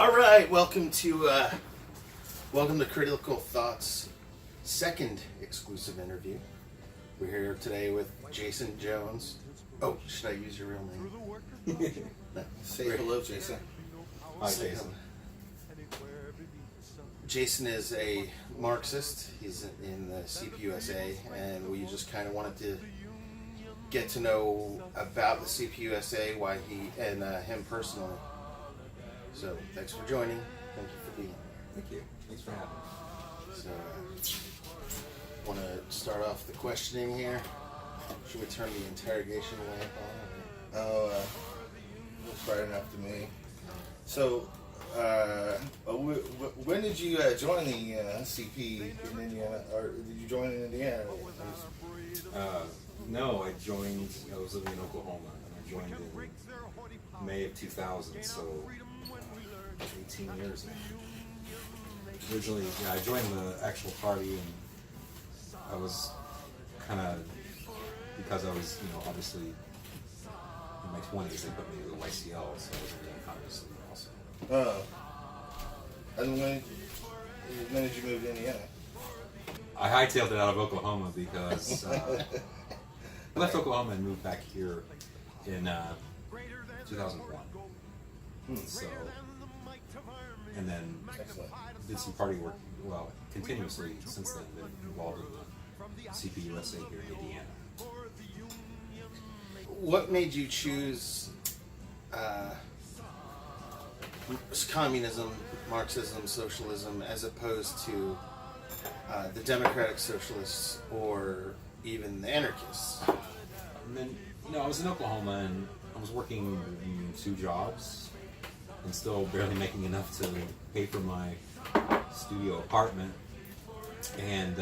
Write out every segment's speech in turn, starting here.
All right, welcome to Critical Thought's second exclusive interview. We're here today with Jason Jones. Oh, should I use your real name? No. Say hello, Jason. Hi, Jason. Jason is a Marxist. He's in the C.P.U.S.A, and we just kind of wanted to get to know about the C.P.U.S.A, why he and him personally. So, thanks for joining. Thank you for being here. Thank you. Thanks for having me. So, want to start off the questioning here. Should we turn the interrogation lamp on? Oh, it's bright enough to me. So, when did you join the CP in Indiana, or did you join in Indiana? No, I was living in Oklahoma, and I joined in May of 2000, so 18 years now. Originally, I joined the actual party, and I was kind of, because I was, obviously in my 20s, they put me to the YCL, so I was in the Congress also. Oh. And when did you move to Indiana? I hightailed it out of Oklahoma because I left Oklahoma and moved back here in 2001. So, and then did some party work, continuously since then, been involved in the C.P.U.S.A here in Indiana. What made you choose communism, Marxism, socialism, as opposed to the democratic socialists or even the anarchists? And then, I was in Oklahoma and I was working in 2 jobs and still barely making enough to pay for my studio apartment and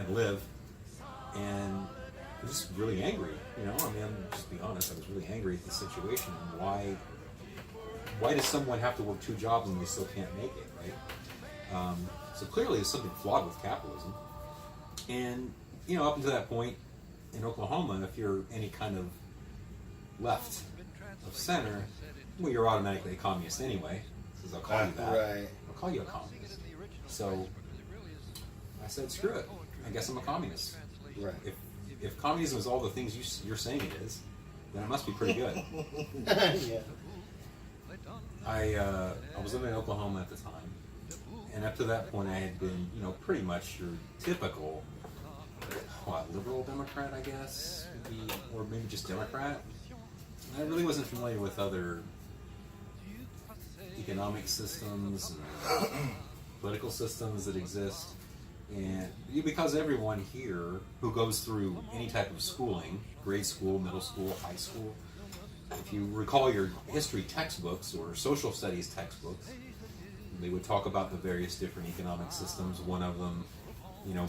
live. And I was just really angry, just be honest, I was really angry at the situation and why does someone have to work 2 jobs and they still can't make it, right? So clearly there's something flawed with capitalism. And, up until that point in Oklahoma, if you're any kind of left of center, well, you're automatically a communist anyway, because I'll call you that. Right. I'll call you a communist. So I said, screw it. I guess I'm a communist. Right. If communism is all the things you're saying it is, then it must be pretty good. Yeah. I was living in Oklahoma at the time, and up to that point I had been, pretty much your typical, liberal Democrat, I guess, or maybe just Democrat. I really wasn't familiar with other economic systems and political systems that exist. And because everyone here who goes through any type of schooling, grade school, middle school, high school, if you recall your history textbooks or social studies textbooks, they would talk about the various different economic systems. One of them,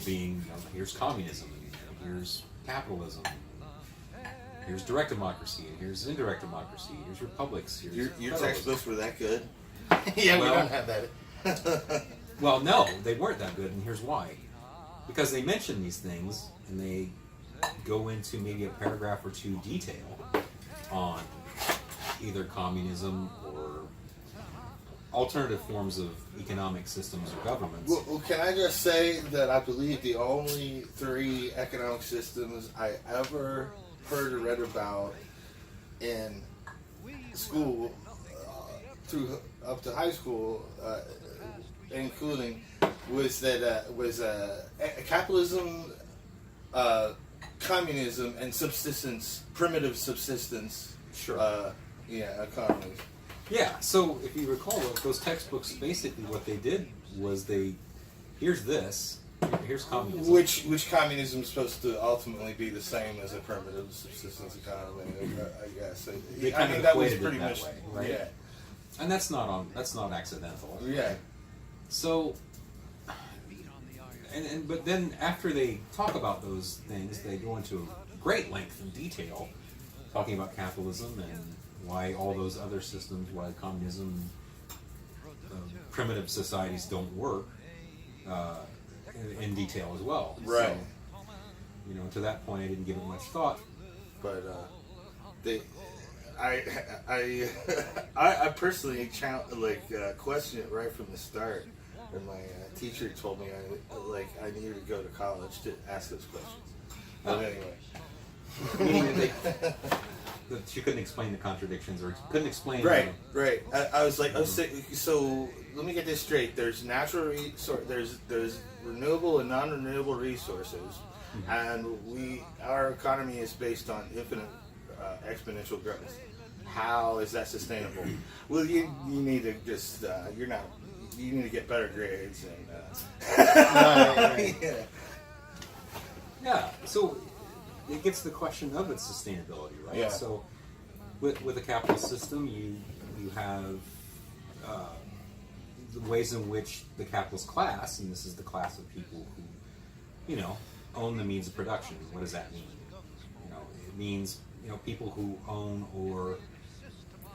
being, here's communism, and here's capitalism, here's direct democracy, and here's indirect democracy, here's republics, here's Your federalism. textbooks were that good? Yeah, we Well- don't have that. Well, no, they weren't that good, and here's why. Because they mention these things, and they go into maybe a paragraph or 2 detail on either communism or alternative forms of economic systems or governments. Well, can I just say that I believe the only 3 economic systems I ever heard or read about in school, through up to high school, including, was capitalism, communism, and subsistence, primitive subsistence. Sure. Economies. Yeah, so if you recall, those textbooks, basically what they did was here's this, here's communism. Which communism is supposed to ultimately be the same as a primitive subsistence economy, I guess. They kind of that was equated pretty it that much way, right? Yeah. And that's not accidental. Yeah. So, but then after they talk about those things, they go into great length and detail, talking about capitalism and why all those other systems, why communism, primitive societies don't work, in detail as well. Right. So, to that point, I didn't give it much thought. But they I personally questioned it right from the start, and my teacher told me I needed to go to college to ask those questions. But anyway, Meaning that she couldn't explain the contradictions, or couldn't explain. right. I was like, so let me get this straight. There's there's renewable and non-renewable resources, and our economy is based on infinite exponential growth. How is that sustainable? Well, you need to just you need to get better grades and Right. Yeah. So it gets to the question of its sustainability, right? Yeah. So with a capitalist system, you have the ways in which the capitalist class, and this is the class of people who, own the means of production. What does that mean? It means people who own, or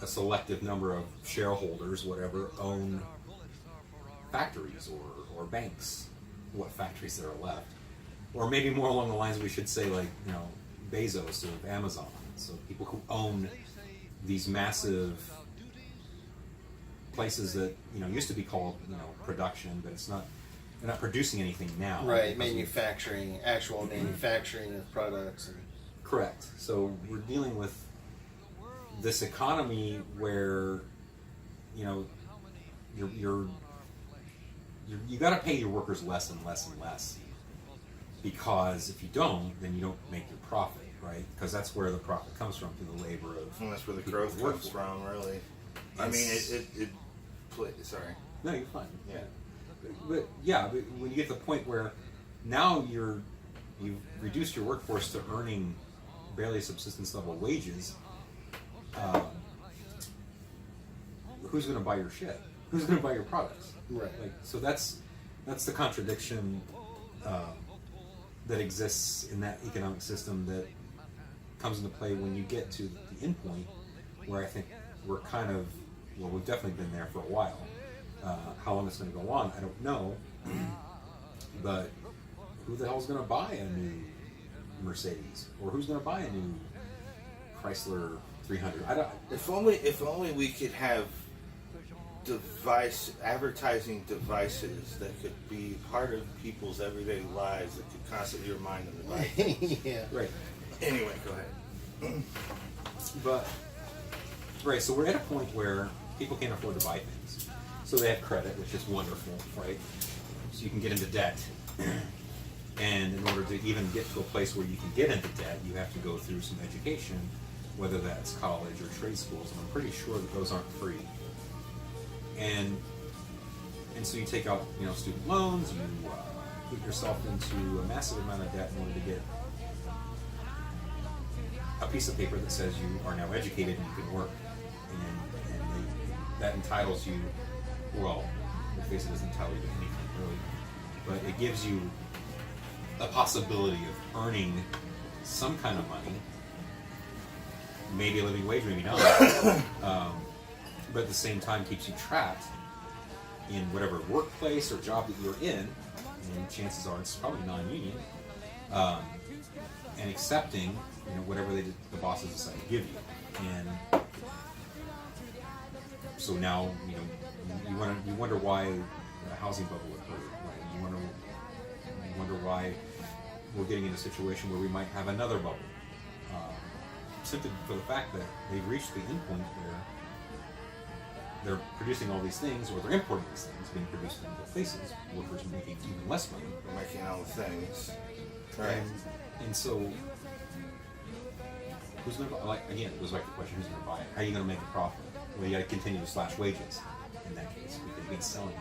a selective number of shareholders, whatever, own factories or banks. What factories there are left, or maybe more along the lines we should say, like Bezos of Amazon. So people who own these massive places that used to be called production, but it's not. They're not producing anything now. Right, actual manufacturing of products. Correct. So we're dealing with this economy where you got to pay your workers less and less and less, because if you don't, then you don't make your profit, right? Because that's where the profit comes from, through the labor of. that's where the growth comes from, really. I mean, sorry. No, you're fine. Yeah. But when you get to the point where now you've reduced your workforce to earning barely subsistence level wages, who's going to buy your shit? Who's going to buy your products? Right. So that's the contradiction that exists in that economic system that comes into play when you get to the end point, where I think we're we've definitely been there for a while. How long it's going to go on, I don't know. But who the hell's going to buy a new Mercedes, or who's going to buy a new Chrysler 300? I don't. If only we could have advertising devices that could be part of people's everyday lives, that could constantly remind them to buy things. Yeah. Right. Anyway, go ahead. But right, so we're at a point where people can't afford to buy things, so they have credit, which is wonderful, right? So you can get into debt, and in order to even get to a place where you can get into debt, you have to go through some education, whether that's college or trade schools, and I'm pretty sure that those aren't free. And so you take out student loans, you put yourself into a massive amount of debt in order to get a piece of paper that says you are now educated and you can work, and that entitles you. Well, let's face it, doesn't entitle you to anything really, but it gives you a possibility of earning some kind of money, maybe a living wage, maybe not, but at the same time keeps you trapped in whatever workplace or job that you're in, and chances are it's probably non-union, and accepting whatever the bosses decide to give you. And so now you wonder why the housing bubble occurred. Right? You wonder why we're getting in a situation where we might have another bubble, simply for the fact that they've reached the end point where they're producing all these things, or they're importing these things being produced in other places, workers are making even less money. They're making all the things. Right. And so who's going to buy? Again, it goes back to the question: who's going to buy it? How are you going to make a profit? Well, you got to continue to slash wages in that case, because you can selling.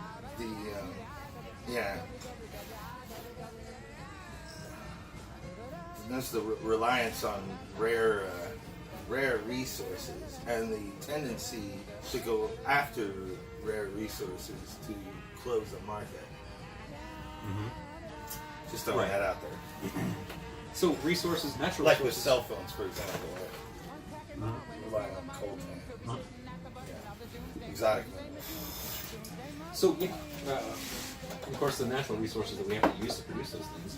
That's the reliance on rare resources, and the tendency to go after rare resources to close the market. Mm-hmm. Just throwing that out there. So resources, natural like with resources. cell phones, for example, relying on coal tan. Yeah. Exotic minerals. So of course, the natural resources that we have to use to produce those things,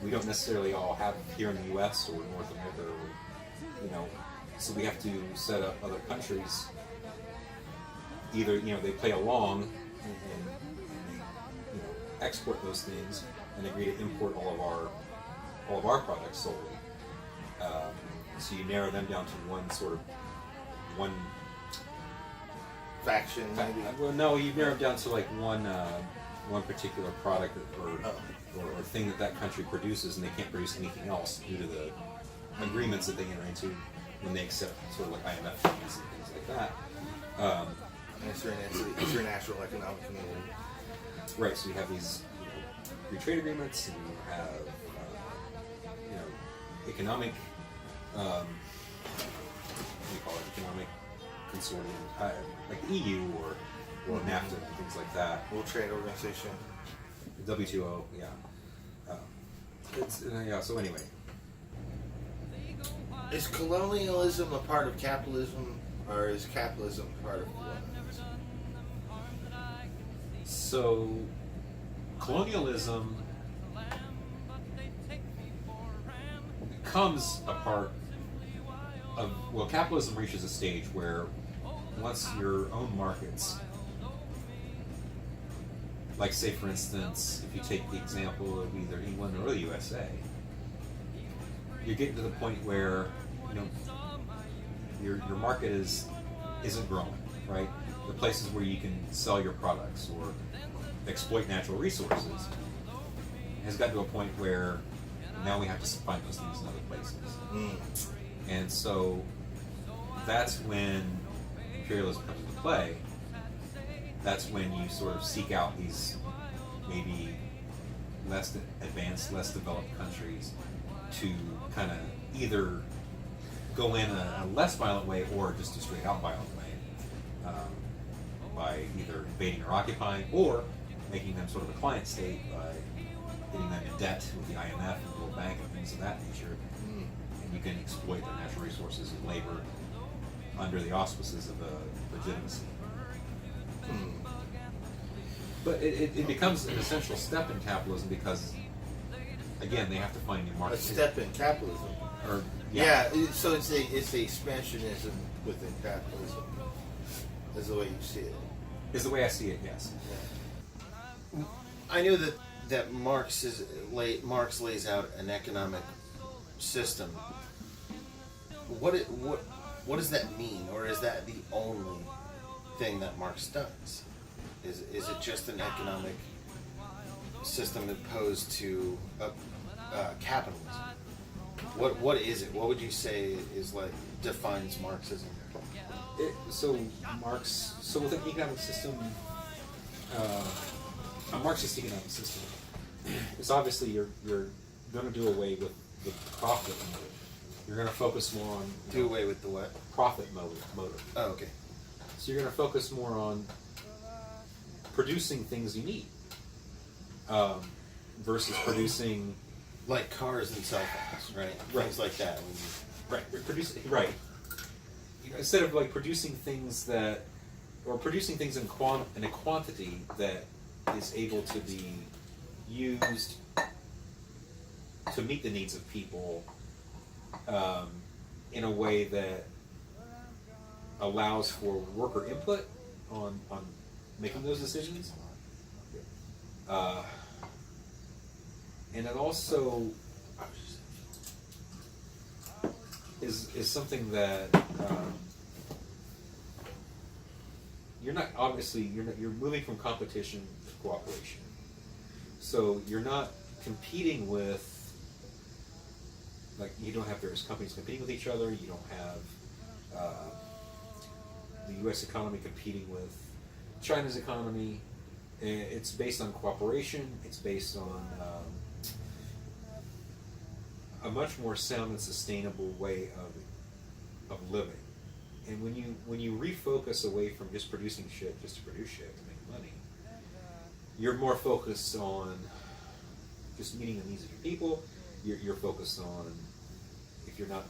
we don't necessarily all have here in the U.S. or North America, or So we have to set up other countries. Either they play along and export those things and agree to import all of our products solely. So you narrow them down to one faction, maybe. Well, no, you narrow it down to like one particular product or thing that country produces, and they can't produce anything else due to the agreements that they enter into when they accept sort of like IMF fees and things like that. And it's your international economic community. Right. So you have these free trade agreements, and you have economic. What do you call it? Economic consortium, like the EU or NAFTA and things like that. World Trade Organization. WTO, yeah. So anyway. Is colonialism a part of capitalism, or is capitalism part of colonialism? So, colonialism becomes a part of, capitalism reaches a stage where once your own markets, like say for instance, if you take the example of either England or the USA, you're getting to the point where your market isn't growing, right? The places where you can sell your products or exploit natural resources has got to a point where now we have to find those things in other places. And so that's when imperialism comes into play. That's when you sort of seek out these maybe less advanced, less developed countries to kind of either go in a less violent way or just a straight out violent way, by either invading or occupying, or making them sort of a client state by getting them in debt with the IMF and the World Bank and things of that nature. And you can exploit their natural resources and labor under the auspices of legitimacy. But it becomes an essential step in capitalism because, again, they have to find new markets. A step in capitalism. So it's a expansionism within capitalism. Is the way you see it. Is the way I see it, yes. Yeah. I knew that Marx lays out an economic system. What does that mean, or is that the only thing that Marx does? Is it just an economic system opposed to capitalism? What is it? What would you say is defines Marxism? So with an economic system, a Marxist economic system, is obviously you're going to do away with the profit motive. You're going to focus more on Do away with the what? Profit motive. Oh, okay. So you're going to focus more on producing things you need, versus producing like cars and cell phones, right? Things like that. Right. Instead of producing things in a quantity that is able to be used to meet the needs of people in a way that allows for worker input on making those decisions. And it also is something that you're moving from competition to cooperation. So you're not competing with, you don't have various companies competing with each other. You don't have the U.S. economy competing with China's economy. It's based on cooperation. It's based on a much more sound and sustainable way of living. And when you refocus away from just producing shit just to produce shit to make money, you're more focused on just meeting the needs of your people. You're focused on, if you're not,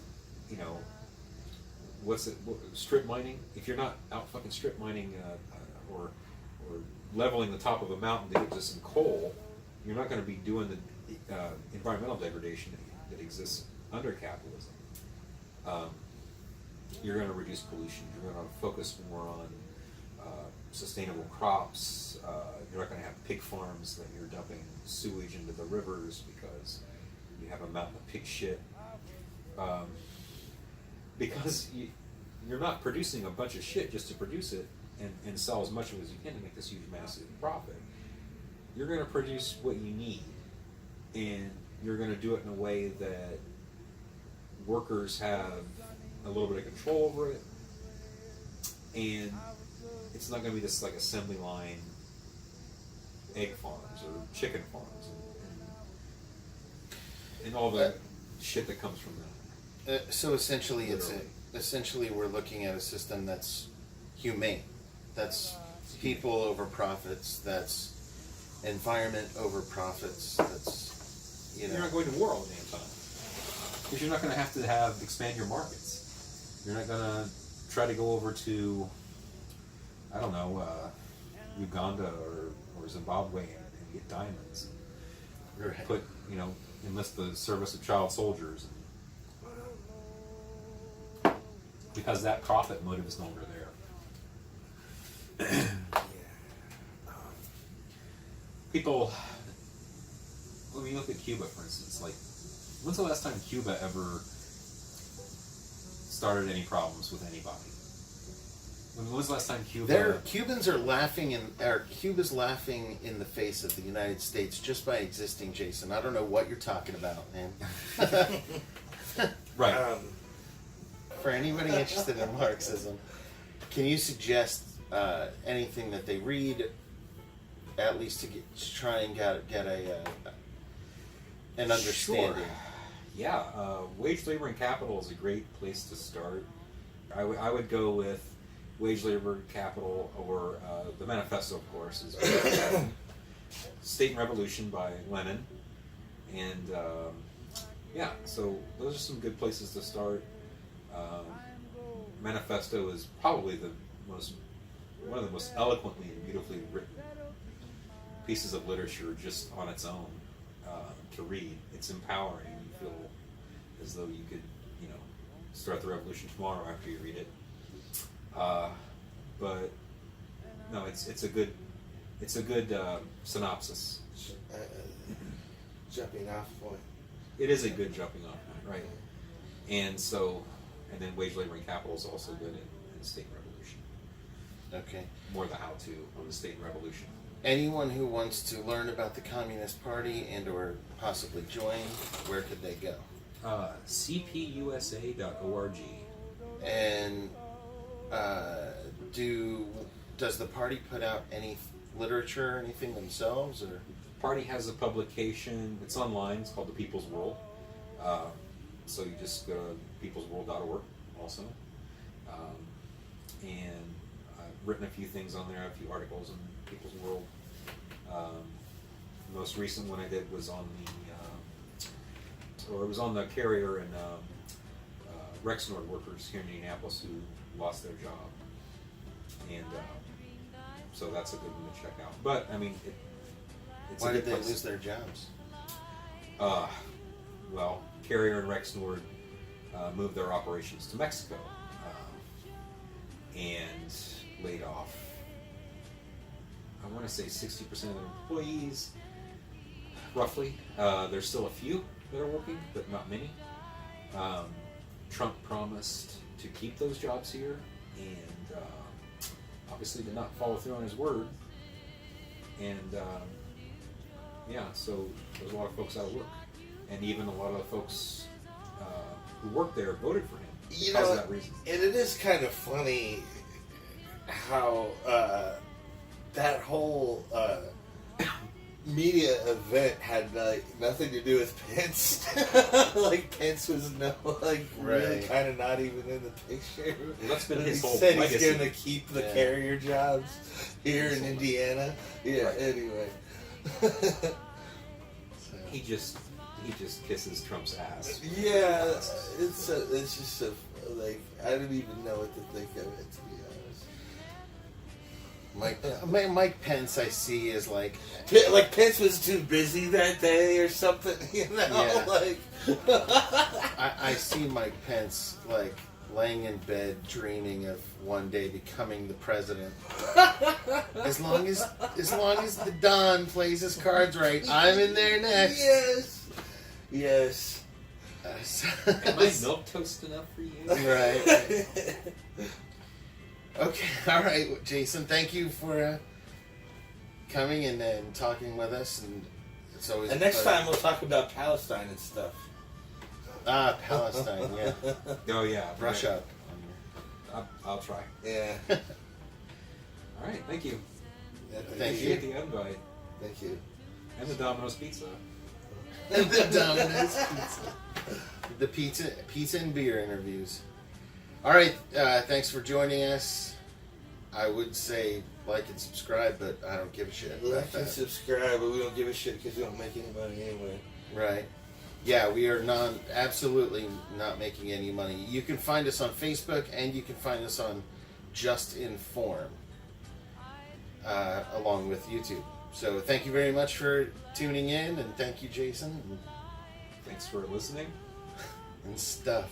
strip mining. If you're not out fucking strip mining or leveling the top of a mountain to get to some coal, you're not going to be doing the environmental degradation that exists under capitalism. you're going to reduce pollution. You're going to focus more on sustainable crops. You're not going to have pig farms that you're dumping sewage into the rivers because you have a mountain of pig shit. Because you're not producing a bunch of shit just to produce it and sell as much of it as you can to make this huge, massive profit. You're going to produce what you need, and you're going to do it in a way that workers have a little bit of control over it, and it's not going to be this like assembly line egg farms or chicken farms and all the shit that comes from that. So essentially, Literally. essentially we're looking at a system that's humane. That's people over profits. That's environment over profits. That's, you know. You're not going to war all the damn time because you're not going to have expand your markets. You're not going to try to go over to, I don't know, Uganda or Zimbabwe and get diamonds. Right. Put, enlist the service of child soldiers. Because that profit motive is no longer there. People, when you look at Cuba, for instance, like, when's the last time Cuba ever started any problems with anybody? When was the last time Cuba... Cubans are laughing Cuba's laughing in the face of the United States just by existing, Jason. I don't know what you're talking about, man. Right. For anybody interested in Marxism, can you suggest anything that they read, at least to try and get an understanding? Sure. Yeah, Wage, Labor, and Capital is a great place to start. I would go with Wage, Labor, Capital, or the Manifesto, of course, is State and Revolution by Lenin. And so those are some good places to start. Manifesto is probably one of the most eloquently and beautifully written pieces of literature just on its own to read. It's empowering. You feel as though you could, start the revolution tomorrow after you read it. But no, it's a good synopsis. Jumping off point. It is a good jumping off point, right? And then Wage, Labor, and Capital is also good in State and Revolution. Okay. More the how-to on the State and Revolution. Anyone who wants to learn about the Communist Party and or possibly join, where could they go? C.P.U.S.A.org. And does the party put out any literature or anything themselves, or? The party has a publication. It's online. It's called The People's World. So you just go to peoplesworld.org also. And I've written a few things on there, a few articles in People's World. The most recent one I did was on the carrier and Rexnord workers here in Indianapolis who lost their job. And so that's a good one to check out. But, I mean, it's Why a good did they place. lose their jobs? Well, Carrier and Rexnord moved their operations to Mexico and laid off, I want to say 60% of their employees, roughly. There's still a few that are working, but not many. Trump promised to keep those jobs here, and obviously did not follow through on his word. And so there's a lot of folks out of work. And even a lot of the folks who work there voted for him because of that reason. And it is kind of funny how that whole media event had nothing to do with Pence. Pence was really Right. kind of not even in the picture. Well, that's been his He whole said legacy. he's going to keep the carrier jobs here in Indiana. Yeah. Right. Anyway. He just kisses Trump's ass. Yeah, it's just so I don't even know what to think of it, to be honest. Mike Pence, I see, is like Pence was too busy that day or something, Yeah. like. I see Mike Pence laying in bed dreaming of one day becoming the president. As long as the Don plays his cards right, I'm in there next. Yes. Yes. Am I milk toast enough for you? Right. Okay. All right, Jason. Thank you for coming and talking with us. And it's always. And next time we'll talk about Palestine and stuff. Ah, Palestine. Yeah. Oh yeah. Brush up. I'll try. Yeah. All right. Thank you. Thank Appreciate you. the invite Thank you. and the Domino's pizza. The Domino's pizza. The pizza and beer interviews. All right, thanks for joining us. I would say like and subscribe, but I don't give a shit about Like and that. subscribe, but we don't give a shit because we don't make any money anyway. Right. Yeah, we are absolutely not making any money. You can find us on Facebook and you can find us on Just Inform, along with YouTube. So thank you very much for tuning in, and thank you, Jason, Thanks for listening. and stuff.